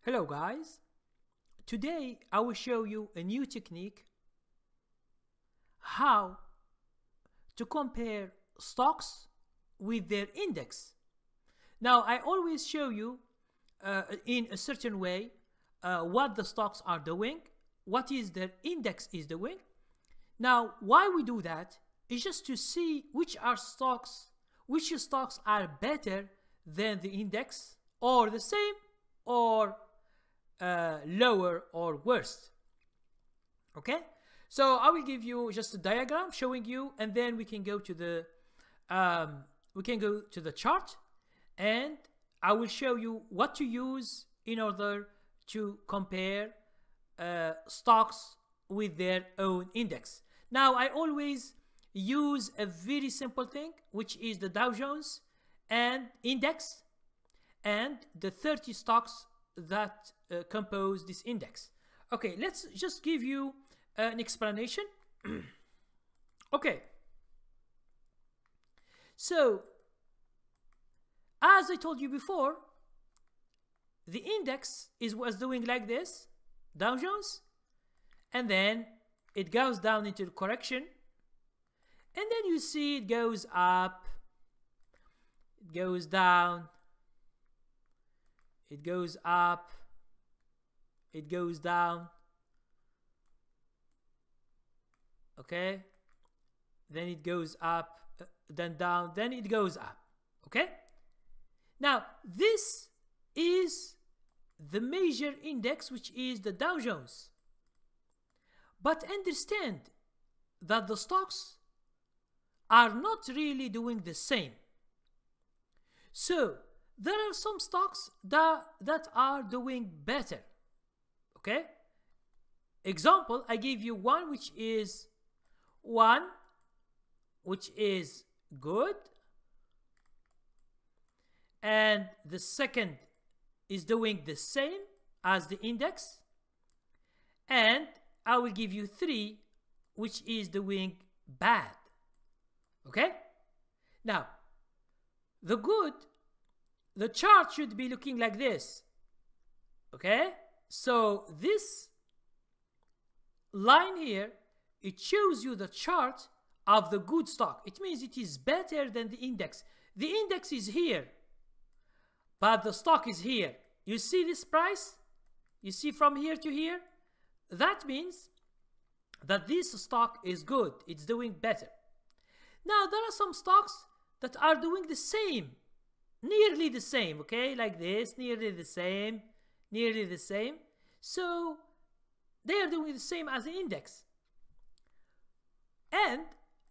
Hello guys, today I will show you a new technique how to compare stocks with their index. Now I always show you in a certain way what the stocks are doing, what is their index is doing. Now why we do that is just to see which stocks are better than the index, or the same, or lower or worse. Okay, so I will give you just a diagram showing you, and then we can go to the chart, and I will show you what to use in order to compare stocks with their own index. Now I always use a very simple thing, which is the Dow Jones and index and the 30 stocks that compose this index. Okay, let's just give you an explanation. Okay, so as I told you before, the index was doing like this, Dow Jones, and then it goes down into the correction, and then you see it goes up, it goes down, it goes up, it goes down, okay, then it goes up, then down, then it goes up. Okay, now this is the major index, which is the Dow Jones, but understand that the stocks are not really doing the same. So there are some stocks that are doing better. Okay, example, I give you one which is good, and the second is doing the same as the index, and I will give you 3 which is doing bad. Okay, now the chart should be looking like this. Okay, so this line here, it shows you the chart of the good stock. It means it is better than the index. The index is here, but the stock is here. You see this price? You see from here to here? That means that this stock is good. It's doing better. Now there are some stocks that are doing the same, nearly the same, okay, like this, nearly the same. So they are doing the same as the index. And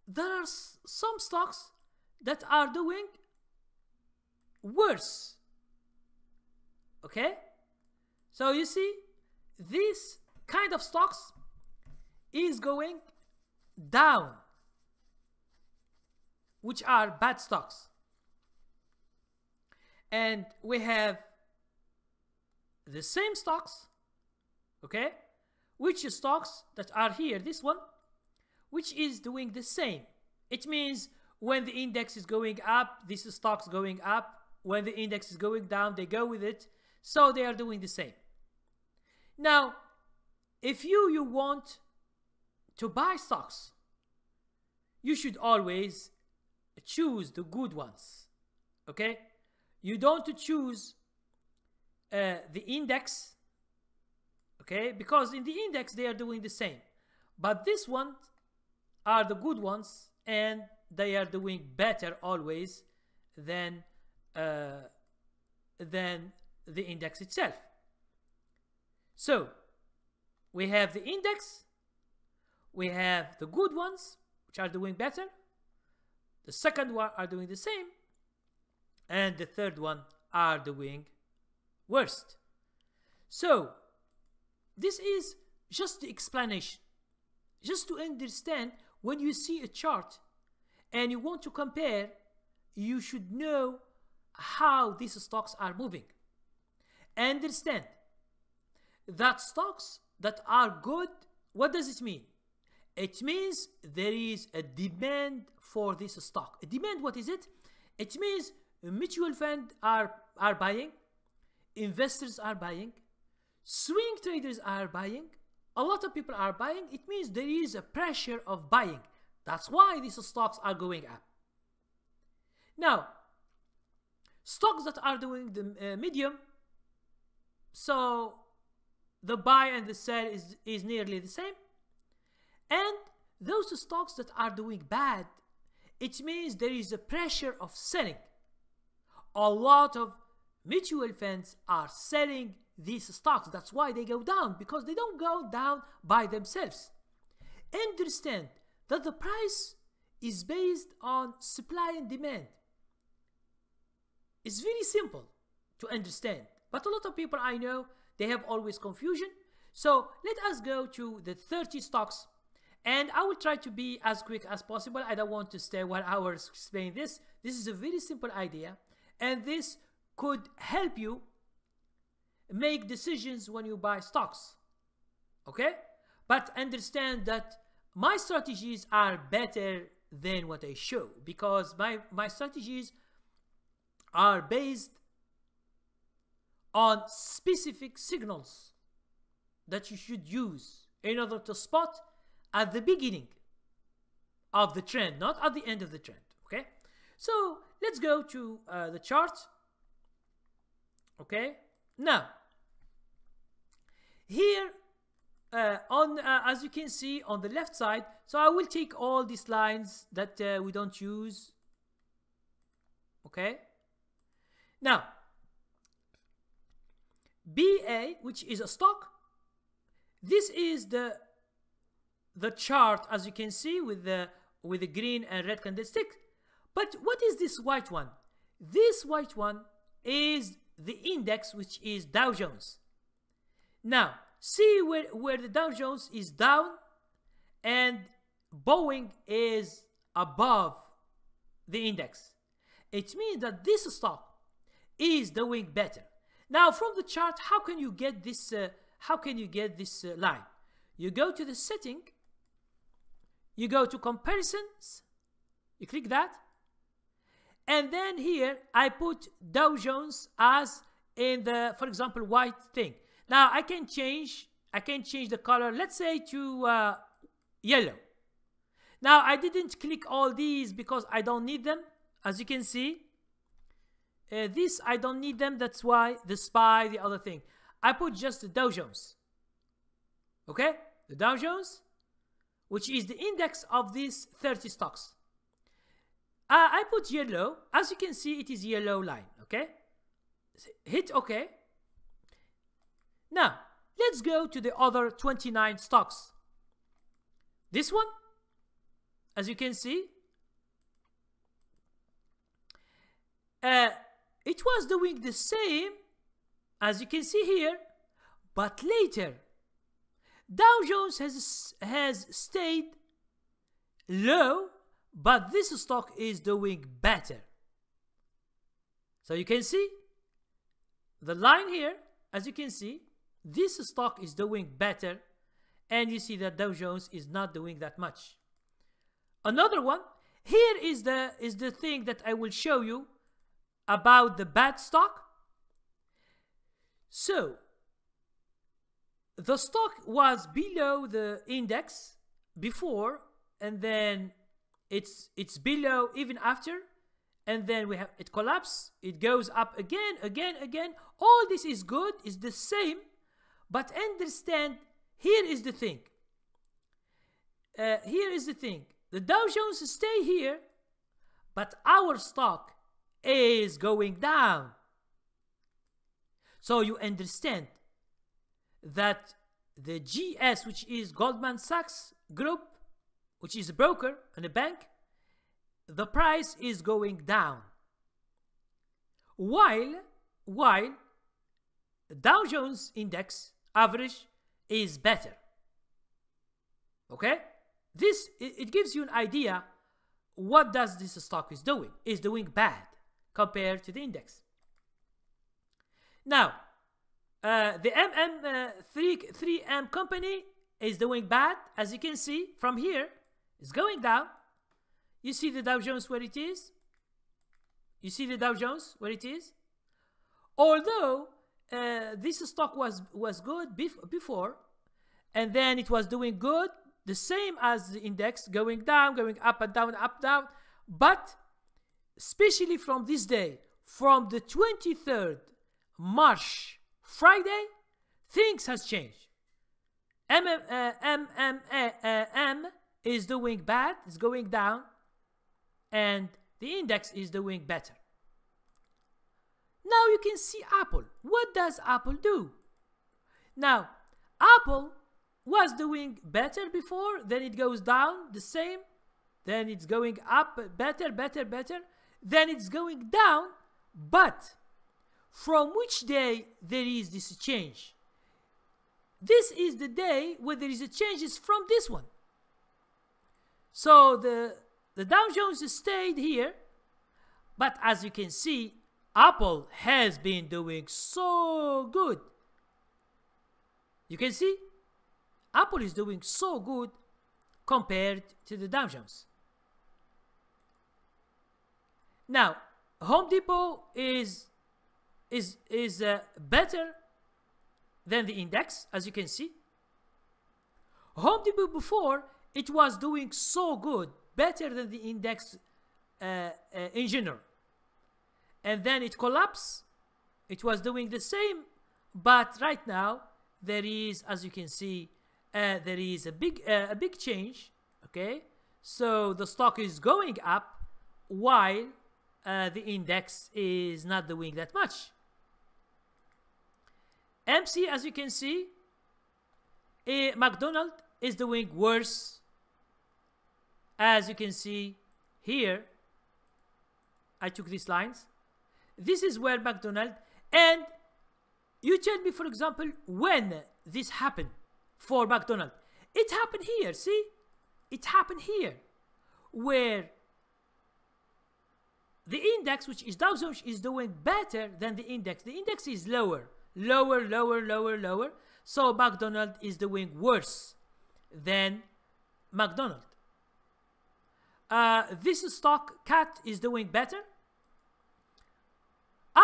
there are some stocks that are doing worse. Okay, so you see, this kind of stocks is going down, which are bad stocks. And we have the same stocks, okay, which is stocks that are here, this one, which is doing the same. It means when the index is going up, this is stocks going up. When the index is going down, they go with it. So they are doing the same. Now, if you want to buy stocks, you should always choose the good ones. Okay, you don't choose the index, okay, because in the index they are doing the same, but this one are the good ones, and they are doing better always than the index itself. So we have the index, we have the good ones which are doing better, the second one are doing the same, and the third one are doing worst. So this is just the explanation, just to understand when you see a chart and you want to compare, you should know how these stocks are moving. Understand that stocks that are good, what does it mean? It means there is a demand for this stock. A demand, what is it? It means mutual funds are buying, investors are buying, swing traders are buying, a lot of people are buying, it means there is a pressure of buying. That's why these stocks are going up. Now, stocks that are doing the medium, so the buy and the sell is nearly the same. And those stocks that are doing bad, it means there is a pressure of selling. A lot of mutual funds are selling these stocks. That's why they go down, because they don't go down by themselves. Understand that the price is based on supply and demand. It's very simple to understand, but a lot of people I know, they have always confusion. So let us go to the 30 stocks, and I will try to be as quick as possible. I don't want to stay 1 hour explaining this. This is a very simple idea, and this could help you make decisions when you buy stocks. Okay? But understand that my strategies are better than what I show, because my strategies are based on specific signals that you should use in order to spot at the beginning of the trend, not at the end of the trend. Okay, so let's go to the chart. Okay, now here as you can see on the left side, so I will take all these lines that we don't use. Okay, now BA, which is a stock, this is the chart, as you can see, with the green and red candlestick. But what is this white one? This white one is the index, which is Dow Jones. Now see where the Dow Jones is down and Boeing is above the index. It means that this stock is doing better. Now from the chart, how can you get this line? You go to the setting, you go to comparisons, you click that, and then here I put Dow Jones as in the, for example, white thing. Now I can change the color, let's say to yellow. Now I didn't click all these because I don't need them, as you can see. This I don't need them, that's why the SPY, the other thing. I put just the Dow Jones. Okay, the Dow Jones, which is the index of these 30 stocks. I put yellow, as you can see, it is yellow line. Okay, hit OK. Now let's go to the other 29 stocks. This one, as you can see, it was doing the same, as you can see here, but later Dow Jones has stayed low, but this stock is doing better. So you can see the line here, as you can see, this stock is doing better, and you see that Dow Jones is not doing that much. Another one, here is the thing that I will show you about the bad stock. So the stock was below the index before, and then it's below even after, and then we have it collapse, it goes up again. All this is good, is the same, but understand, here is the thing. The Dow Jones stay here, but our stock is going down. So you understand that the GS, which is Goldman Sachs Group, which is a broker and a bank, the price is going down, while Dow Jones index average is better. Okay, this it gives you an idea what does this stock is doing bad compared to the index. Now the 3M company is doing bad, as you can see from here. It's going down. You see the Dow Jones where it is. Although this stock was good before, and then it was doing good, the same as the index, going down, going up and down, up, down. But especially from this day, from the 23rd March, Friday, things has changed. M is doing bad, it's going down, and the index is doing better. Now you can see Apple. What does Apple do? Now, Apple was doing better before, then it goes down, the same, then it's going up, better, better, better, then it's going down. But from which day there is this change? This is the day where there is a change, is from this one. So the Dow Jones stayed here, but as you can see, Apple has been doing so good. You can see Apple is doing so good compared to the Dow Jones. Now, Home Depot is better than the index, as you can see. Home Depot before, it was doing so good, better than the index in general. And then it collapsed. It was doing the same, but right now there is, as you can see, there is a big change. Okay, so the stock is going up while the index is not doing that much. MC, as you can see, McDonald's is doing worse. As you can see here, I took these lines. This is where McDonald's, and you tell me, for example, when this happened for McDonald's. It happened here, see? It happened here, where the index, which is Dow Jones, is doing better than the index. The index is lower, lower, lower, lower, lower. So McDonald's is doing worse than McDonald's. This stock, CAT, is doing better.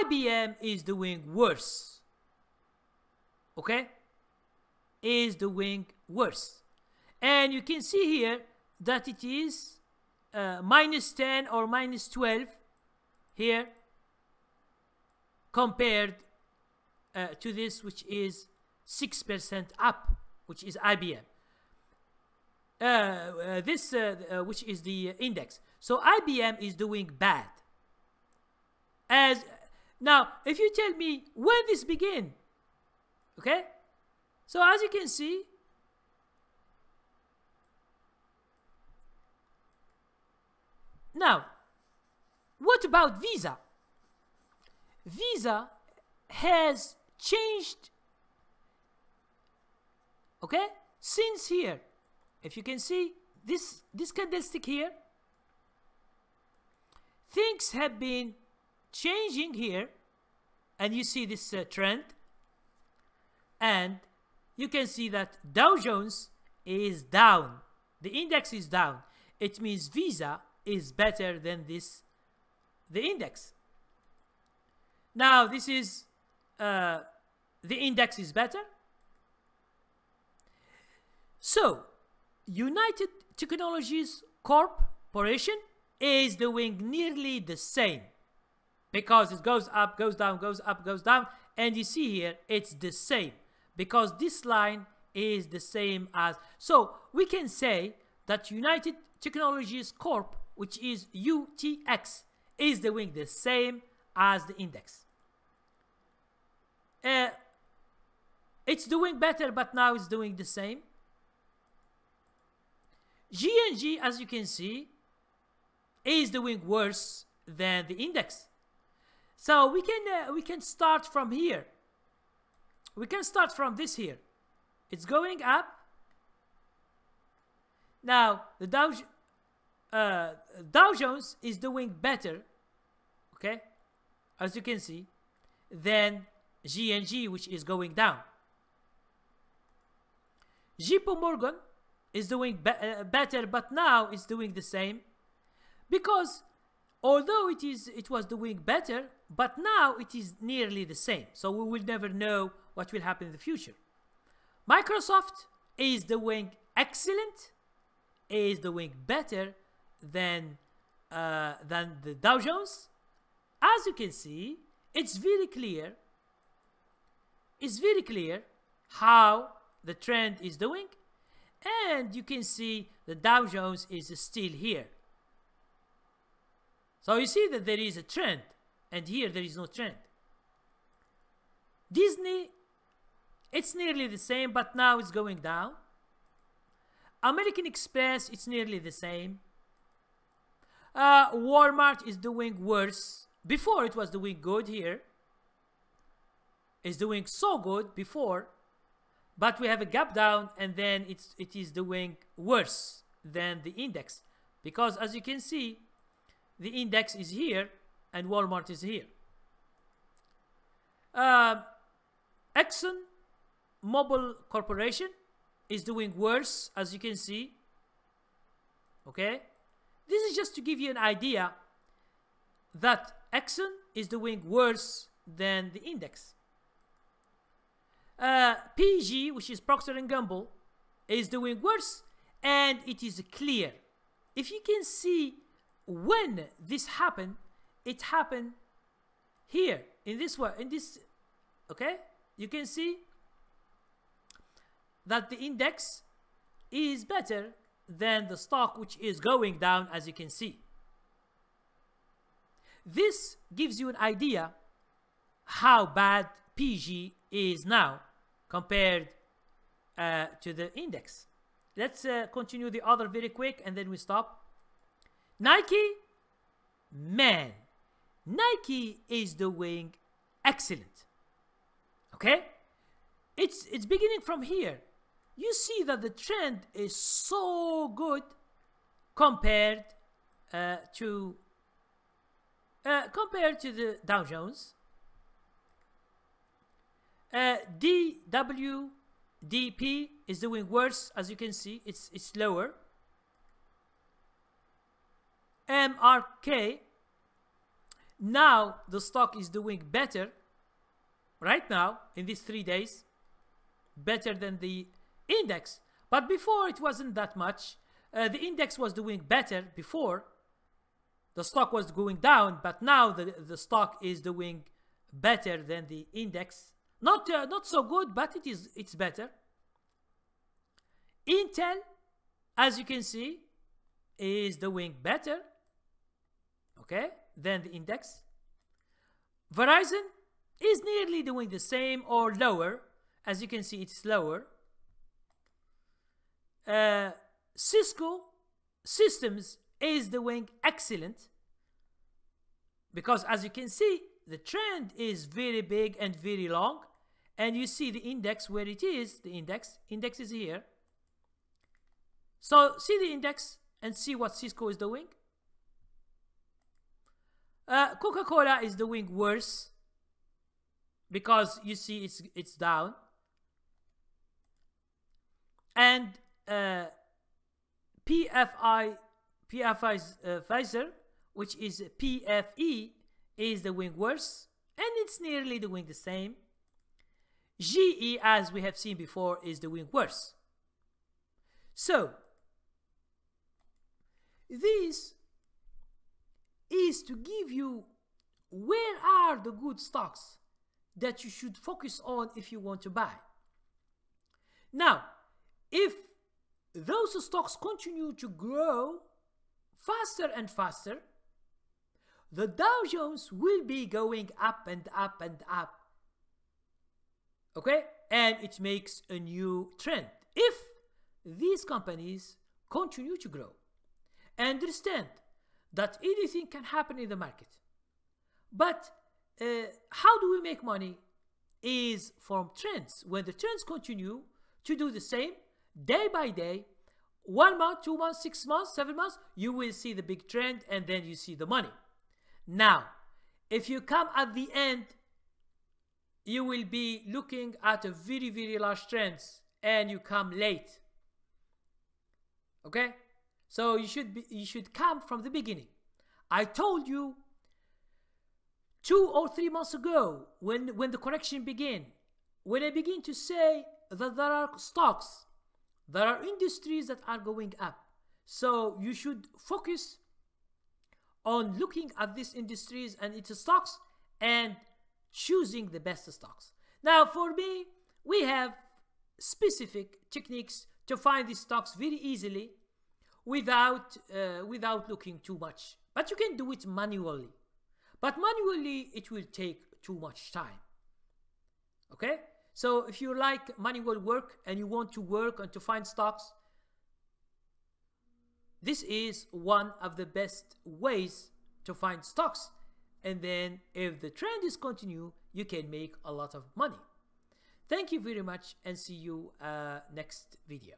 IBM is doing worse. Okay? Is doing worse. And you can see here that it is minus 10 or minus 12 here compared to this, which is 6% up, which is IBM. Which is the index. So IBM is doing bad. As now, if you tell me when this began, okay? So as you can see, now, what about Visa? Visa has changed, okay, since here. If you can see this candlestick here, things have been changing here, and you see this trend, and you can see that Dow Jones is down, the index is down. It means Visa is better than this, the index. Now this is the index is better. So United Technologies Corporation is doing nearly the same, because it goes up, goes down, goes up, goes down, and you see here it's the same, because this line is the same as, so we can say that United Technologies Corp, which is UTX, is doing the same as the index. It's doing better, but now it's doing the same. G&G, as you can see, is doing worse than the index. So we can start from here. We can start from this here. It's going up. Now the Dow Jones is doing better, okay, as you can see, than G&G, which is going down. JP Morgan is doing better, but now it's doing the same, because although it was doing better, but now it is nearly the same. So we will never know what will happen in the future. Microsoft is doing excellent, is doing better than the Dow Jones. As you can see, it's very clear. It's very clear how the trend is doing, and you can see the Dow Jones is still here. So you see that there is a trend, and here there is no trend. Disney, it's nearly the same, but now it's going down. American Express, it's nearly the same. Walmart is doing worse. Before it was doing good here. It's doing so good before, but we have a gap down, and then it is doing worse than the index, because as you can see, the index is here and Walmart is here. Exxon Mobil Corporation is doing worse, as you can see. Okay, this is just to give you an idea that Exxon is doing worse than the index. PG, which is Procter Gamble, is doing worse, and it is clear. If you can see when this happened, it happened here in this way, in this. Okay, you can see that the index is better than the stock, which is going down, as you can see. This gives you an idea how bad PG is now compared to the index. Let's continue the other very quick, and then we stop. Nike, man, Nike is doing excellent. Okay, it's beginning from here. You see that the trend is so good compared to the Dow Jones. DWDP is doing worse, as you can see. It's lower. MRK, now the stock is doing better right now in these 3 days, better than the index, but before it wasn't that much. The index was doing better before. The stock was going down, but now the stock is doing better than the index. Not so good, but it's better. Intel, as you can see, is doing better, okay, than the index. Verizon is nearly doing the same or lower. As you can see, it's lower. Cisco Systems is doing excellent, because as you can see, the trend is very big and very long, and you see the index where it is. The index is here. So see the index and see what Cisco is doing. Coca-Cola is doing worse, because you see it's down. And Pfizer, which is PFE, is doing worse, and it's nearly doing the same. GE, as we have seen before, is doing worse. So this is to give you where are the good stocks that you should focus on if you want to buy. Now, if those stocks continue to grow faster and faster, the Dow Jones will be going up and up and up. Okay? And it makes a new trend. If these companies continue to grow, understand that anything can happen in the market. But how do we make money is from trends. When the trends continue to do the same day by day, 1 month, 2 months, 6 months, 7 months, you will see the big trend, and then you see the money. Now, if you come at the end, you will be looking at a very, very large trends, and you come late. Okay? So you should come from the beginning. I told you 2 or 3 months ago when the correction began, when I begin to say that there are stocks, there are industries that are going up. So you should focus on looking at these industries and its stocks and choosing the best stocks. Now, for me, we have specific techniques to find these stocks very easily without looking too much. But you can do it manually. But manually, it will take too much time. Okay? So if you like manual work and you want to work and to find stocks, this is one of the best ways to find stocks. And then if the trend is continue, you can make a lot of money. Thank you very much and see you next video.